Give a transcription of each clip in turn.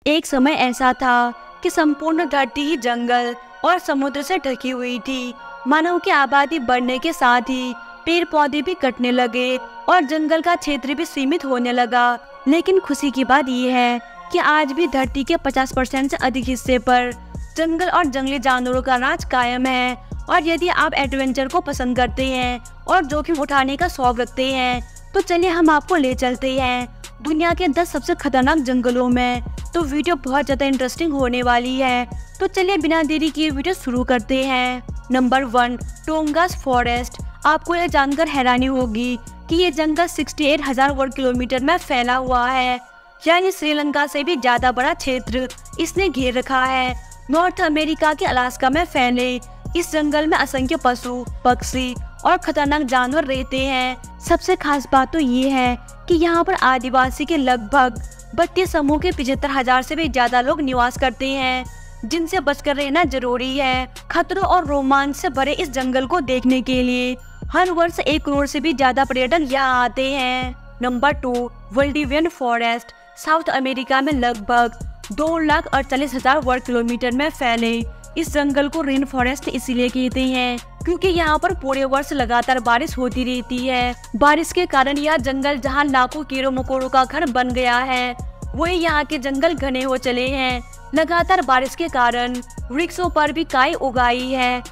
एक समय ऐसा था कि संपूर्ण धरती ही जंगल और समुद्र से ढकी हुई थी। मानव की आबादी बढ़ने के साथ ही पेड़ पौधे भी कटने लगे और जंगल का क्षेत्र भी सीमित होने लगा। लेकिन खुशी की बात यह है कि आज भी धरती के 50% से अधिक हिस्से पर जंगल और जंगली जानवरों का राज कायम है। और यदि आप एडवेंचर को पसंद करते हैं और जोखिम उठाने का शौक रखते हैं तो चलिए हम आपको ले चलते हैं दुनिया के 10 सबसे खतरनाक जंगलों में। तो वीडियो बहुत ज़्यादा इंटरेस्टिंग होने वाली है, तो चलिए बिना देरी किए वीडियो शुरू करते हैं। Number 1, Tongass forest. आपको यह जानकर हैरानी होगी कि ये जंगल 68,000 वर्ग किलोमीटर में फैला हुआ है, यानी श्रीलंका से भी ज़्यादा बड़ा क्षेत्र इसने घेर रखा है। नॉर्थ अमेरिका के अलास्का में फैले इस जंगल में असंख्य पशु, पक्षी और खतरनाक जानवर रहते हैं। सबसे खास बात तो ये है कि यहाँ पर आदिवासी के लगभग 32 समूह के 75,000 से भी ज्यादा लोग निवास करते हैं, जिनसे बचकर रहना जरूरी है। खतरों और रोमांच से भरे इस जंगल को देखने के लिए हर वर्ष 1 करोड़ से भी ज्यादा पर्यटक यहाँ आते हैं। Number 2, Valdivian forest. South America में लगभग 2,48,000 वर्ग किलोमीटर में फैले इस जंगल को रेन फॉरेस्ट इसीलिए कहते हैं क्योंकि यहाँ पर पूरे वर्ष लगातार बारिश होती रहती है। बारिश के कारण यह जंगल जहाँ लाखों कीड़ों मकोड़ों का घर बन गया है, वही यहाँ के जंगल घने हो चले हैं। लगातार बारिश के कारण वृक्षों पर भी काई उगाई है।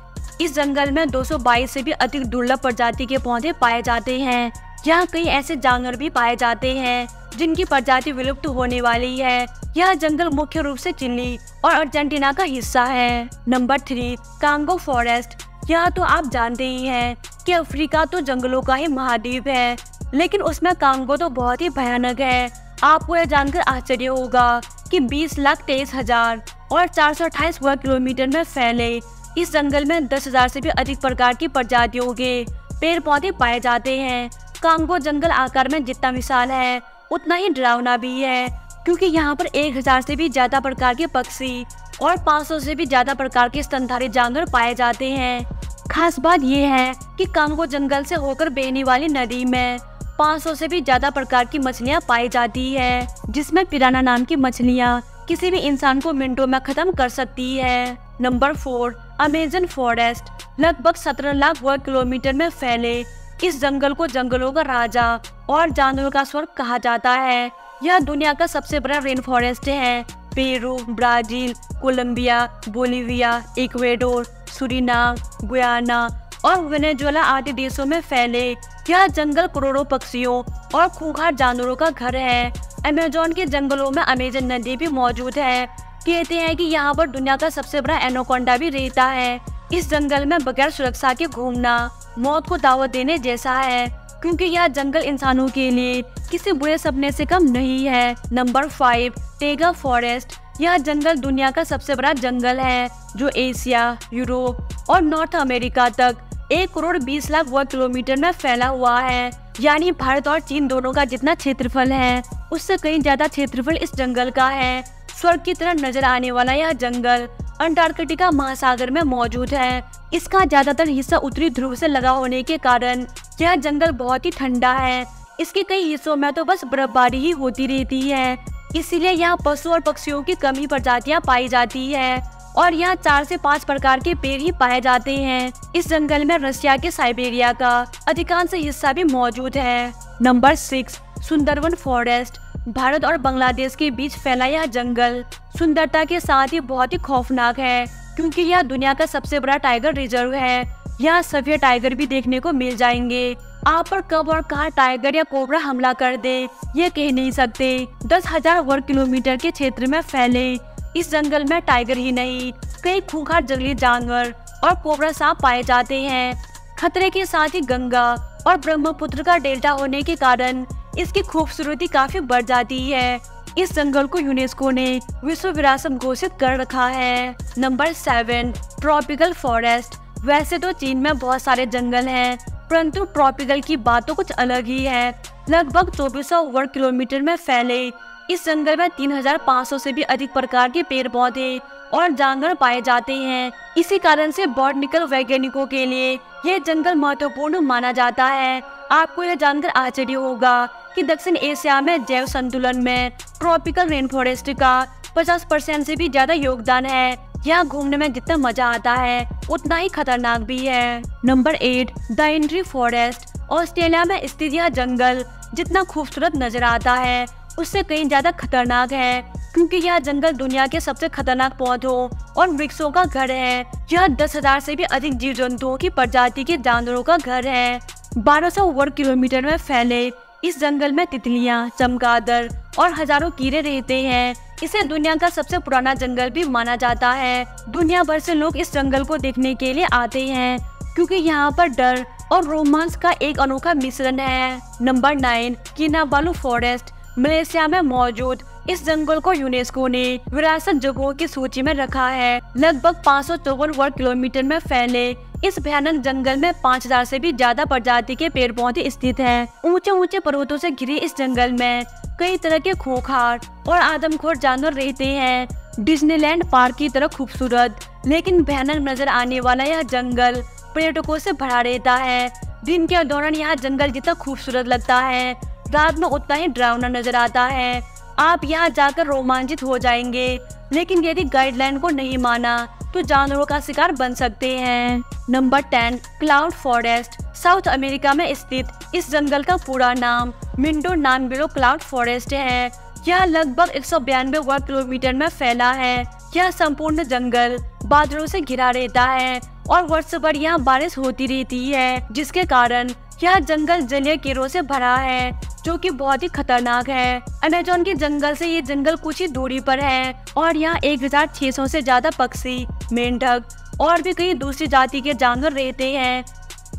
इस जंगल में 222 से भी अधिक दुर्लभ प्रजाति के पौधे पाए जाते हैं। यहाँ कई ऐसे जानवर भी पाए जाते हैं जिनकी प्रजाति विलुप्त होने वाली है। यह जंगल मुख्य रूप से चिली और अर्जेंटीना का हिस्सा है। Number 3, Congo forest. यह तो आप जानते ही हैं कि अफ्रीका तो जंगलों का ही महाद्वीप है, लेकिन उसमें कांगो तो बहुत ही भयानक है। आपको यह जानकर आश्चर्य होगा कि 20,23,000 और 428 वर्ग किलोमीटर में फैले इस जंगल में 10,000 से भी अधिक प्रकार की प्रजातियों के पेड़ पौधे पाए जाते हैं। कांगो जंगल आकार में जितना विशाल है उतना ही डरावना भी है, क्योंकि यहाँ पर 1,000 से भी ज्यादा प्रकार के पक्षी और 500 से भी ज्यादा प्रकार के स्तनधारी जानवर पाए जाते हैं। खास बात यह है कि कांगो जंगल से होकर बहने वाली नदी में 500 से भी ज्यादा प्रकार की मछलियाँ पाई जाती है, जिसमें पिराना नाम की मछलियाँ किसी भी इंसान को मिनटों में खत्म कर सकती है। Number 4, Amazon forest. लगभग 17 लाख वर्ग किलोमीटर में फैले इस जंगल को जंगलों का राजा और जानवरों का स्वर्ग कहा जाता है। यह दुनिया का सबसे बड़ा रेन फॉरेस्ट है। Peru, Brazil, Colombia, Bolivia, Ecuador, Suriname, Guyana और वेनेजुएला आदि देशों में फैले यह जंगल करोड़ों पक्षियों और खूंखार जानवरों का घर है। अमेज़न के जंगलों में अमेजन नदी भी मौजूद है। कहते हैं कि यहाँ पर दुनिया का सबसे बड़ा एनाकोंडा भी रहता है। इस जंगल में बगैर सुरक्षा के घूमना मौत को दावत देने जैसा है, क्योंकि यह जंगल इंसानों के लिए किसी बुरे सपने से कम नहीं है। Number 5, Tega forest. यह जंगल दुनिया का सबसे बड़ा जंगल है जो एशिया, यूरोप और नॉर्थ अमेरिका तक 1 करोड़ 20 लाख वर्ग किलोमीटर में फैला हुआ है। यानी भारत और चीन दोनों का जितना क्षेत्रफल है उससे कहीं ज्यादा क्षेत्रफल इस जंगल का है। स्वर्ग की तरह नजर आने वाला यह जंगल अंटार्कटिका महासागर में मौजूद है। इसका ज्यादातर हिस्सा उत्तरी ध्रुव से लगा होने के कारण यह जंगल बहुत ही ठंडा है। इसके कई हिस्सों में तो बस बर्फबारी ही होती रहती है, इसीलिए यहाँ पशु और पक्षियों की कमी प्रजातियाँ पाई जाती है और यहाँ 4 से 5 प्रकार के पेड़ ही पाए जाते हैं। इस जंगल में रशिया के साइबेरिया का अधिकांश हिस्सा भी मौजूद है। Number 6, Sundarban forest. भारत और बांग्लादेश के बीच फैला यह जंगल सुंदरता के साथ ही बहुत ही खौफनाक है, क्योंकि यह दुनिया का सबसे बड़ा टाइगर रिजर्व है। यहाँ सफेद टाइगर भी देखने को मिल जाएंगे। आप पर कब और कहाँ टाइगर या कोबरा हमला कर दे ये कह नहीं सकते। 10,000 वर्ग किलोमीटर के क्षेत्र में फैले इस जंगल में टाइगर ही नहीं, कई खूंखार जंगली जानवर और कोबरा सांप पाए जाते हैं। खतरे के साथ ही गंगा और ब्रह्मपुत्र का डेल्टा होने के कारण इसकी खूबसूरती काफी बढ़ जाती है। इस जंगल को यूनेस्को ने विश्व विरासत घोषित कर रखा है। Number 7, tropical forest. वैसे तो चीन में बहुत सारे जंगल हैं, परंतु ट्रॉपिकल की बात तो कुछ अलग ही है। लगभग 2400 वर्ग किलोमीटर में फैले इस जंगल में 3,500 से भी अधिक प्रकार के पेड़ पौधे और जानवर पाए जाते हैं। इसी कारण से बॉटनिकल वैज्ञानिकों के लिए यह जंगल महत्वपूर्ण माना जाता है। आपको यह जानकर आश्चर्य होगा कि दक्षिण एशिया में जैव संतुलन में ट्रॉपिकल रेन फॉरेस्ट का 50% से भी ज्यादा योगदान है। यहाँ घूमने में जितना मजा आता है उतना ही खतरनाक भी है। Number 8, दाइंट्री forest. ऑस्ट्रेलिया में स्थित यह जंगल जितना खूबसूरत नजर आता है उससे कहीं ज्यादा खतरनाक है, क्योंकि यह जंगल दुनिया के सबसे खतरनाक पौधों और वृक्षों का घर है। यह 10,000 से भी अधिक जीव जंतुओं की प्रजाति के जानवरों का घर है। 1200 वर्ग किलोमीटर में फैले इस जंगल में तितलियां, चमगादड़ और हजारों कीड़े रहते हैं। इसे दुनिया का सबसे पुराना जंगल भी माना जाता है। दुनिया भर से लोग इस जंगल को देखने के लिए आते हैं, क्योंकि यहाँ पर डर और रोमांस का एक अनोखा मिश्रण है। Number 9, किनाबालू forest. मलेशिया में मौजूद इस जंगल को यूनेस्को ने विरासत जगहों की सूची में रखा है। लगभग 554 वर्ग किलोमीटर में फैले इस भयानक जंगल में 5000 से भी ज्यादा प्रजाति के पेड़ पौधे स्थित हैं। ऊंचे ऊंचे पर्वतों से घिरे इस जंगल में कई तरह के खूंखार और आदमखोर जानवर रहते हैं। डिज्नीलैंड पार्क की तरह खूबसूरत लेकिन भयानक नजर आने वाला यह जंगल पर्यटकों से भरा रहता है। दिन के दौरान यह जंगल जितना खूबसूरत लगता है, रात में उतना ही डरावना नजर आता है। आप यहाँ जाकर रोमांचित हो जाएंगे, लेकिन यदि गाइडलाइन को नहीं माना तो जानवरों का शिकार बन सकते हैं। Number 10, cloud forest. South America में स्थित इस जंगल का पूरा नाम मिंडो नाम्बिलो क्लाउड फॉरेस्ट है। यह लगभग 192 वर्ग किलोमीटर में फैला है। यह संपूर्ण जंगल बादलों से घिरा रहता है और वर्ष भर यहाँ बारिश होती रहती है, जिसके कारण यह जंगल जलीय कीड़ों से भरा है, जो कि बहुत ही खतरनाक है। अमेज़न के जंगल से ये जंगल कुछ ही दूरी पर है और यहाँ 1600 से ज्यादा पक्षी, मेंढक और भी कई दूसरी जाति के जानवर रहते हैं।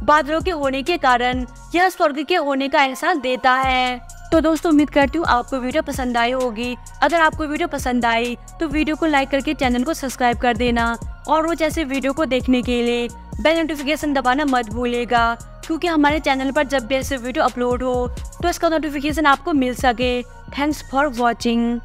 बादलों के होने के कारण यह स्वर्ग के होने का एहसास देता है। तो दोस्तों, उम्मीद करती हूँ आपको वीडियो पसंद आई होगी। अगर आपको वीडियो पसंद आई तो वीडियो को लाइक करके चैनल को सब्सक्राइब कर देना और रोज ऐसे वीडियो को देखने के लिए बेल नोटिफिकेशन दबाना मत भूलिएगा, क्योंकि हमारे चैनल पर जब भी ऐसे वीडियो अपलोड हो तो इसका नोटिफिकेशन आपको मिल सके। Thanks for watching.